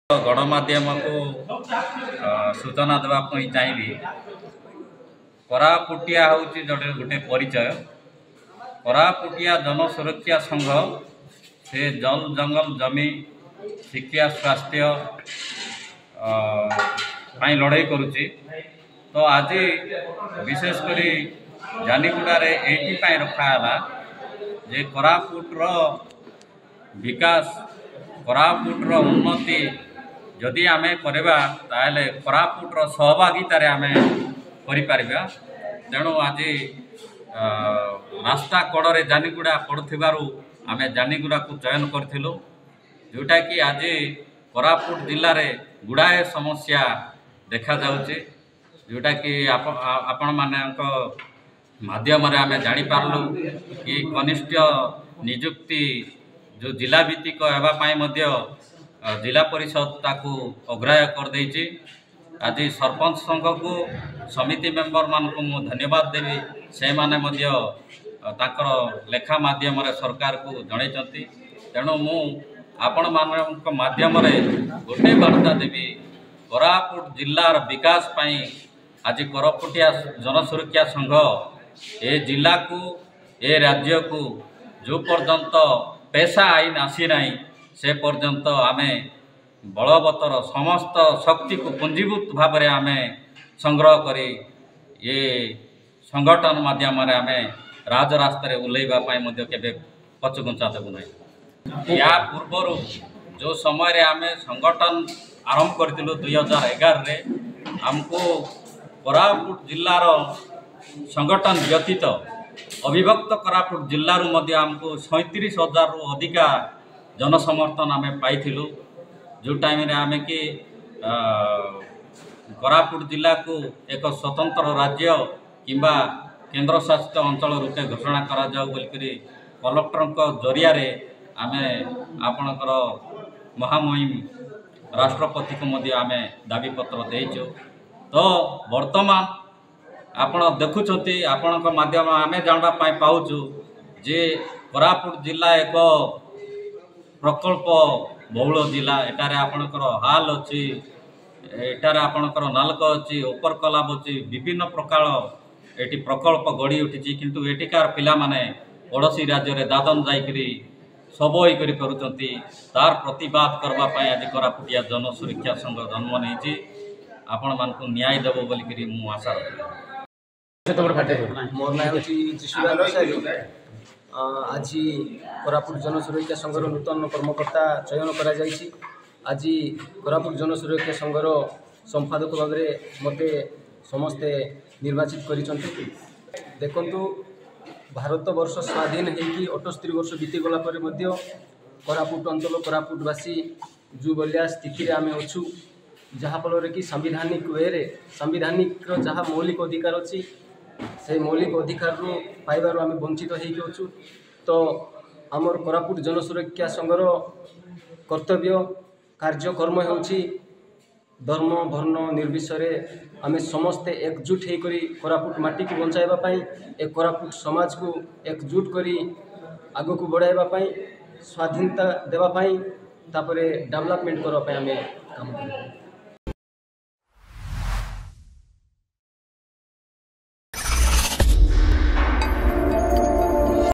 गणमाध्यम को सूचना देवाई चाहिए। कोरापुटिया हूँ गोटे परिचय। कोरापुटिया जनसुरक्षा संघ से जल जंगल जमी शिक्षा स्वास्थ्य लड़ाई करुच्ची। तो आज विशेषकर जानीगुड़ार ये रखाला जे कोरापुटर विकास कोरापुटर उन्नति जदि आमे करवा ताले कोरापुटर सहभागितार आमे करिपारिबा। तेणु आज रास्ता कड़े जानीगुड़ा पड़ुथिबारु आमे जानीगुड़ा को चयन करथिलु, जोटा कि आज कोरापुट जिले में गुड़ाए समस्या देखा जाउची, जोटा कि आपण मानक माध्यम आमे जानी पारलु कि कनिष्ठ नियुक्ति जो जिला भित्तिक होगापाई मध्य जिला परिषद ताकू अग्राह्य कर देइछि। आज सरपंच संघ को समिति मेंबर मान को मु धन्यवाद देवी। से माने मध्य ताकर लेखा माध्यम रे सरकार को जणैचंती। तेणु मु आपण मानक माध्यम रे गोटे वार्ता देवी, कोरापुट जिलार विकास पाई आज कोरापुटिया जनसुरक्षा संघ ए जिला को ए राज्य को जो पर्यंत पैसा आईन आसी नहीं से पर्यंत आमे बलवत्तर समस्त शक्ति को पुंजीभूत भाव में आमे संग्रह करी ये संगठन माध्यम आमे राजरास्तार ओह्लैवा केबे पछघुंचा देबु नहीं। या पूर्वर जो समय रे आमे संगठन आरंभ करथिलु 2011 रे हमको कोरापुट जिलार संगठन व्यतीत अविभक्त कोरापुट जिल्लारू मध्य हमको 37,000 रु अधिका जनसमर्थन आमे पाइथिलु। जो टाइम रे आमे कि कोरापुट जिला को एक स्वतंत्र राज्य किंबा केंद्र शासित अंचल रूपे घोषणा करा जाऊ बोलकरी कलेक्टर जरिया रे आमे आपणकर महामहिम राष्ट्रपति को मध्य आमे दाबी पत्र देइछु। तो वर्तमान आपण देखुछंती आपण माध्यम आमे जानबा पाई पाउछु जे कोरापुट जिला एक प्रकल्प बहुल जिला। एटारे आपणकर हाल अछि, एटारे आपणकर नालक अछि, ओपर कलाब अछि, विभिन्न प्रकार एटी प्रकल्प गढ़ी उठी। किंतु एटिकार पिला माने पड़ोसी राज्य रे दादन जाइकरी सब होई करी करूचंती। तार प्रतिवाद करबा पाई आज कोरापुटिया जनसुरक्षा संघ जन्म नेछि। आपण मानकु न्याय देबो बोलिकरी मु आशा रखि। मोर नाम हूँ जीशुलाल विषारी। आज कोरापुट जनसुरक्षा संघर नूतन कर्मकर्ता चयन करा जायछि। आज कोरापुट जनसुरक्षा संघर संपादक भाव में मते समस्ते निर्वाचित करिसंति। देखंतु भारत वर्ष स्वाधीन होगी 78 वर्ष बीतीगला पर मध्य कोरापुट अंचल कोरापुटवासी जो बलिया स्थिति रे आमे अछु, जहाँफल कि संविधानिक वे संविधानिक जहाँ मौलिक अधिकार अच्छी से मौलिक अधिकार पाइबार आम वंचित होइछु। तो आमर कोरापुट जनसुरक्षा संघर कर्तव्य कार्यक्रम होछि धर्म वर्ण निर्विशेषे आम समस्ते एकजुट होकर कोरापुट माटी को बचाइबा ए कोरापुट समाज को एकजुट करी आगो को बढ़ाइबा स्वाधीनता देवाई तापर डेवलपमेंट करने काम करूँ।